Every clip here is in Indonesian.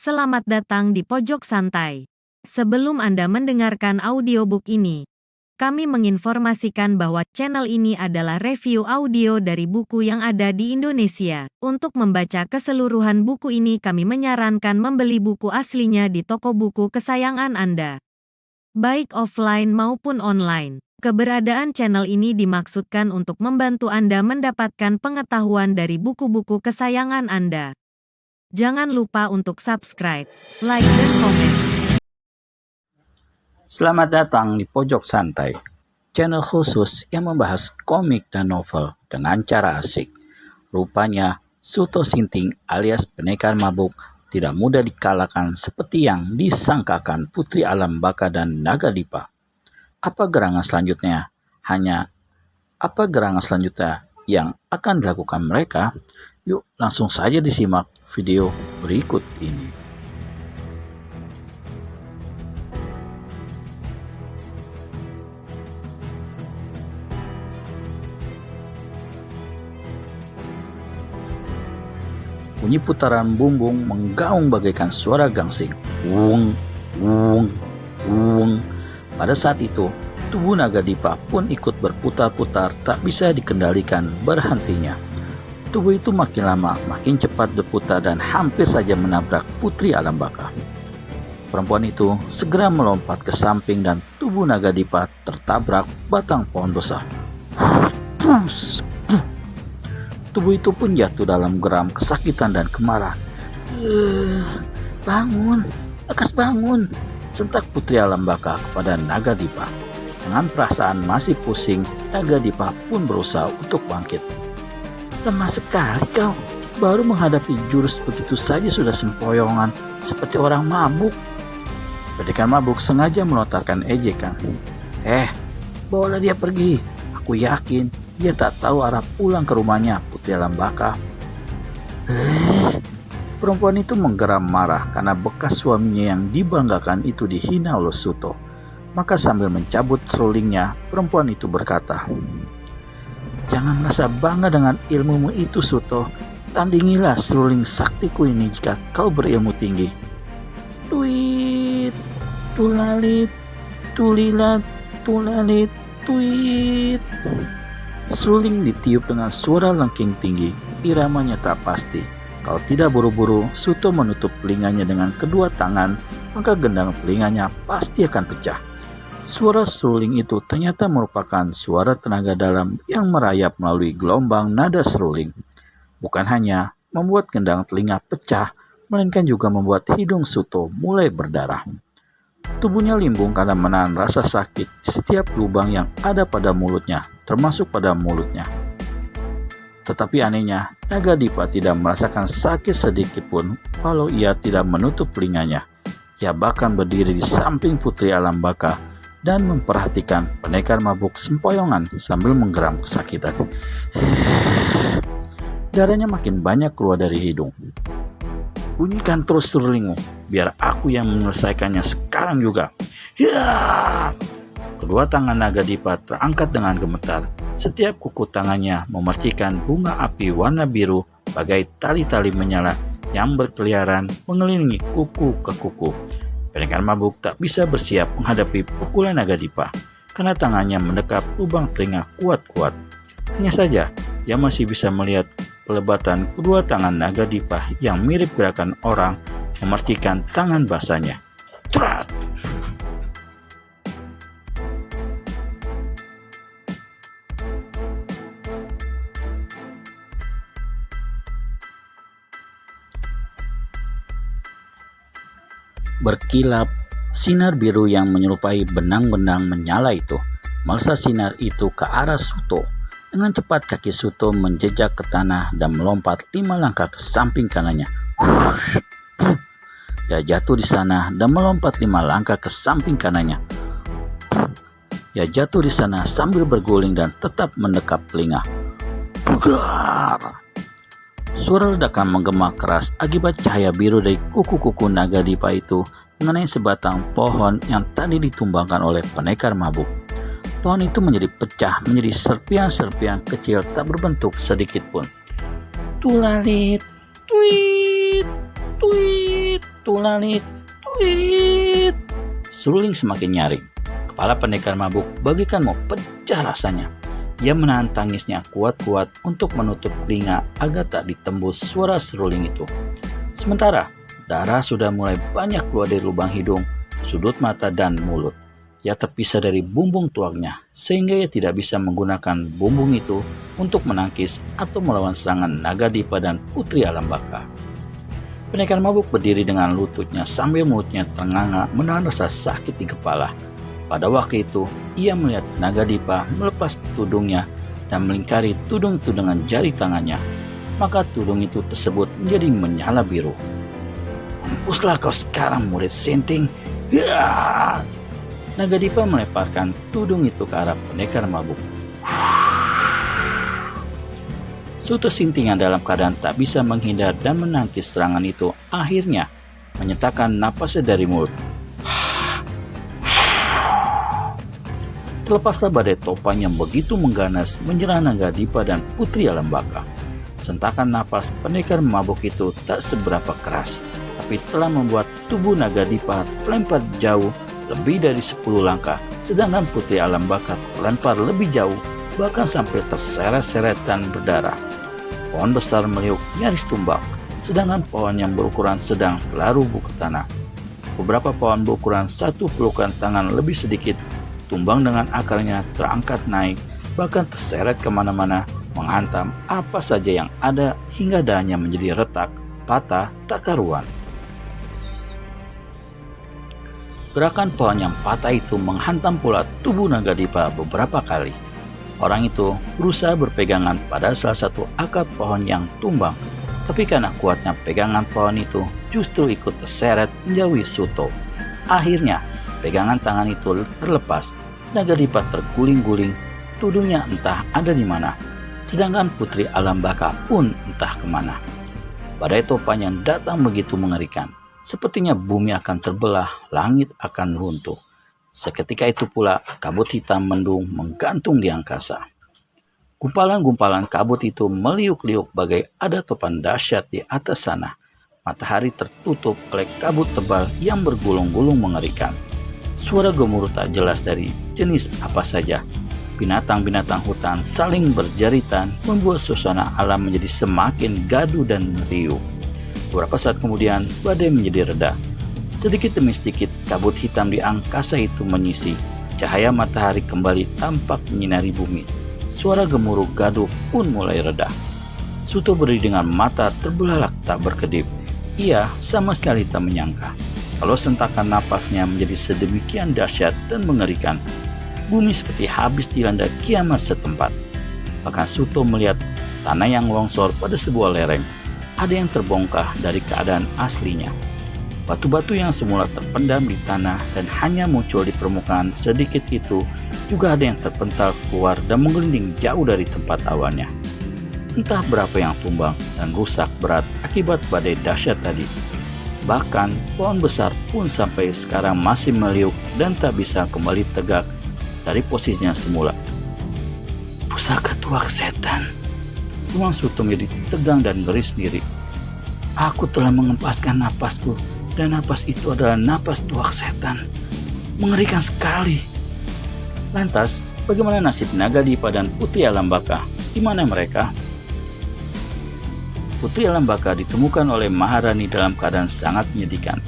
selamat datang di Pojok Santai. Sebelum Anda mendengarkan audiobook ini, kami menginformasikan bahwa channel ini adalah review audio dari buku yang ada di Indonesia. Untuk membaca keseluruhan buku ini kami menyarankan membeli buku aslinya di toko buku kesayangan Anda, baik offline maupun online. Keberadaan channel ini dimaksudkan untuk membantu Anda mendapatkan pengetahuan dari buku-buku kesayangan Anda. Jangan lupa untuk subscribe, like, dan komen. Selamat datang di Pojok Santai, channel khusus yang membahas komik dan novel dengan cara asik. Rupanya, Suto Sinting alias pendekar mabuk tidak mudah dikalahkan seperti yang disangkakan Putri Alam Baka dan Naga Dipa. Apa gerangan selanjutnya yang akan dilakukan mereka? Yuk langsung saja disimak video berikut ini. Bunyi putaran bumbung menggaung bagaikan suara gangsing. Wung, wung, wung. Pada saat itu, tubuh Naga Dipa pun ikut berputar-putar tak bisa dikendalikan berhentinya. Tubuh itu makin lama makin cepat berputar dan hampir saja menabrak Putri Alam Baka. Perempuan itu segera melompat ke samping dan tubuh Naga Dipa tertabrak batang pohon besar. Tubuh itu pun jatuh dalam geram kesakitan dan kemarahan. Bangun, lekas bangun, sentak Putri Alam Baka kepada Naga Dipa. Dengan perasaan masih pusing, Naga Dipa pun berusaha untuk bangkit. Lemah sekali kau, baru menghadapi jurus begitu saja sudah sempoyongan seperti orang mabuk. Pendekar mabuk sengaja melontarkan ejekan. Bawalah dia pergi. Aku yakin dia tak tahu arah pulang ke rumahnya, Putri Alam Baka. Perempuan itu menggeram marah karena bekas suaminya yang dibanggakan itu dihina oleh Suto. Maka sambil mencabut serulingnya, perempuan itu berkata, "Jangan merasa bangga dengan ilmumu itu, Suto. Tandingilah seruling saktiku ini jika kau berilmu tinggi." Tuit, tulalit, tulilat, tulalit, tuit. Seruling ditiup dengan suara lengking tinggi, iramanya tak pasti. Kalau tidak buru-buru, Suto menutup telinganya dengan kedua tangan, maka gendang telinganya pasti akan pecah. Suara seruling itu ternyata merupakan suara tenaga dalam yang merayap melalui gelombang nada seruling. Bukan hanya membuat gendang telinga pecah, melainkan juga membuat hidung Suto mulai berdarah. Tubuhnya limbung karena menahan rasa sakit di setiap lubang yang ada pada mulutnya, termasuk pada mulutnya. Tetapi anehnya, Naga Dipa tidak merasakan sakit sedikit pun walau ia tidak menutup telinganya. Ia bahkan berdiri di samping Putri Alam Baka dan memperhatikan pendekar mabuk sempoyongan sambil menggeram kesakitan. Darahnya makin banyak keluar dari hidung. Bunyikan terus serulingmu, biar aku yang menyelesaikannya sekarang juga. Kedua tangan Naga Dipa terangkat dengan gemetar. Setiap kuku tangannya memercikan bunga api warna biru bagai tali-tali menyala yang berkeliaran mengelilingi kuku ke kuku. Pendekar mabuk tak bisa bersiap menghadapi pukulan Naga Dipa karena tangannya mendekap lubang telinga kuat-kuat. Hanya saja, ia masih bisa melihat pelebatan kedua tangan Naga Dipa yang mirip gerakan orang memercikan tangan basahnya. Trat! Berkilap, sinar biru yang menyerupai benang-benang menyala itu melesat sinar itu ke arah Suto. Dengan cepat kaki Suto menjejak ke tanah dan melompat 5 langkah ke samping kanannya. Ia jatuh di sana dan melompat 5 langkah ke samping kanannya. Ia jatuh di sana sambil berguling dan tetap mendekap telinga. Bugar! Suara ledakan menggema keras akibat cahaya biru dari kuku-kuku Naga Dipa itu mengenai sebatang pohon yang tadi ditumbangkan oleh pendekar mabuk. Pohon itu menjadi pecah menjadi serpiang-serpiang kecil tak berbentuk sedikit pun. Tulalit, tuit, tuit. Betul Nani. Tweet. Seruling semakin nyaring. Kepala pendekar mabuk bagaikan mau pecah rasanya. Ia menahan tangisnya kuat-kuat untuk menutup telinga agar tak ditembus suara seruling itu. Sementara darah sudah mulai banyak keluar dari lubang hidung, sudut mata dan mulut. Ia terpisah dari bumbung tuaknya sehingga ia tidak bisa menggunakan bumbung itu untuk menangkis atau melawan serangan Nagadipa dan Putri Alam Baka. Pendekar mabuk berdiri dengan lututnya sambil mulutnya ternganga menahan rasa sakit di kepala. Pada waktu itu, ia melihat Nagadipa melepas tudungnya dan melingkari tudung itu dengan jari tangannya. Maka tudung itu tersebut menjadi menyala biru. Mampuslah kau sekarang, murid Senting. Ya! Nagadipa melemparkan tudung itu ke arah pendekar mabuk. Suto Sintingan dalam keadaan tak bisa menghindar dan menangkis serangan itu akhirnya menyetakkan napasnya dari mulut. Terlepaslah badai topan yang begitu mengganas menyerang Nagadipa dan Putri Alam Baka. Sentakan napas pendekar mabuk itu tak seberapa keras, tapi telah membuat tubuh Nagadipa terlempar jauh lebih dari 10 langkah, sedangkan Putri Alam Baka terlempar lebih jauh, bahkan sampai terseret-seret dan berdarah. Pohon besar meliuk nyaris tumbang, sedangkan pohon yang berukuran sedang telah rubuh ke tanah. Beberapa pohon berukuran satu pelukan tangan lebih sedikit tumbang dengan akarnya terangkat naik, bahkan terseret kemana-mana, menghantam apa saja yang ada hingga dahannya menjadi retak, patah, tak karuan. Gerakan pohon yang patah itu menghantam pula tubuh Nagadipa beberapa kali. Orang itu berusaha berpegangan pada salah satu akar pohon yang tumbang, tapi karena kuatnya pegangan pohon itu justru ikut terseret menjauhi Suto. Akhirnya, pegangan tangan itu terlepas. Nagadipa terguling-guling, tudungnya entah ada di mana. Sedangkan Putri Alam Baka pun entah kemana. Badai topan yang datang begitu mengerikan. Sepertinya bumi akan terbelah, langit akan runtuh. Seketika itu pula kabut hitam mendung menggantung di angkasa. Gumpalan-gumpalan kabut itu meliuk-liuk bagai ada topan dahsyat di atas sana. Matahari tertutup oleh kabut tebal yang bergulung-gulung mengerikan. Suara gemuruh tak jelas dari jenis apa saja. Binatang-binatang hutan saling berjeritan membuat suasana alam menjadi semakin gaduh dan riuh. Beberapa saat kemudian badai menjadi reda. Sedikit demi sedikit kabut hitam di angkasa itu menyisi. Cahaya matahari kembali tampak menyinari bumi. Suara gemuruh gaduh pun mulai reda. Suto berdiri dengan mata terbelalak tak berkedip. Ia sama sekali tak menyangka kalau sentakan napasnya menjadi sedemikian dahsyat dan mengerikan. Bumi seperti habis dilanda kiamat setempat. Bahkan Suto melihat tanah yang longsor pada sebuah lereng. Ada yang terbongkar dari keadaan aslinya. Batu-batu yang semula terpendam di tanah dan hanya muncul di permukaan sedikit itu juga ada yang terpental keluar dan menggelinding jauh dari tempat awalnya. Entah berapa yang tumbang dan rusak berat akibat badai dahsyat tadi. Bahkan pohon besar pun sampai sekarang masih meliuk dan tak bisa kembali tegak dari posisinya semula. Pusaka tuak setan. Ruang Suto menjadi tegang dan ngeri sendiri. Aku telah mengempaskan napasku, dan napas itu adalah napas tuak setan. Mengerikan sekali. Lantas, bagaimana nasib Nagadipa dan Putri Alam Baka? Di mana mereka? Putri Alam Baka ditemukan oleh Maharani dalam keadaan sangat menyedihkan.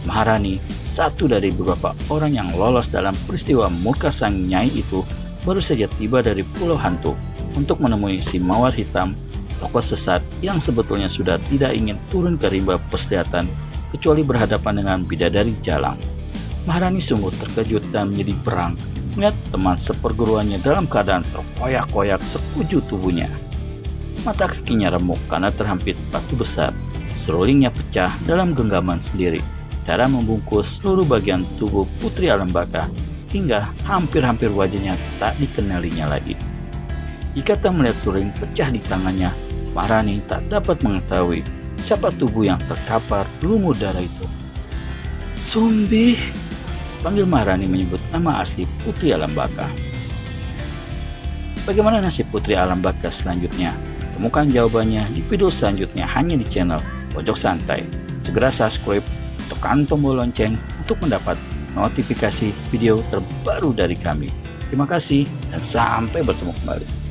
Maharani, satu dari beberapa orang yang lolos dalam peristiwa murka sang nyai itu, baru saja tiba dari Pulau Hantu untuk menemui si Mawar Hitam, tokoh sesat yang sebetulnya sudah tidak ingin turun ke rimba persilatan kecuali berhadapan dengan bidadari Jalang. Maharani sungguh terkejut dan menjadi perang melihat teman seperguruannya dalam keadaan terkoyak-koyak sekujur tubuhnya. Mata kakinya remuk karena terhampit batu besar. Serulingnya pecah dalam genggaman sendiri. Darah membungkus seluruh bagian tubuh Putri Alam Baka hingga hampir-hampir wajahnya tak dikenalinya lagi. Jika tak melihat seruling pecah di tangannya, Maharani tak dapat mengetahui siapa tubuh yang terkapar lumur darah itu. Sumbi, panggil Maharani menyebut nama asli Putri Alam Baka. Bagaimana nasib Putri Alam Baka selanjutnya? Temukan jawabannya di video selanjutnya hanya di channel Pojok Santai. Segera subscribe tekan tombol lonceng untuk mendapat notifikasi video terbaru dari kami. Terima kasih dan sampai bertemu kembali.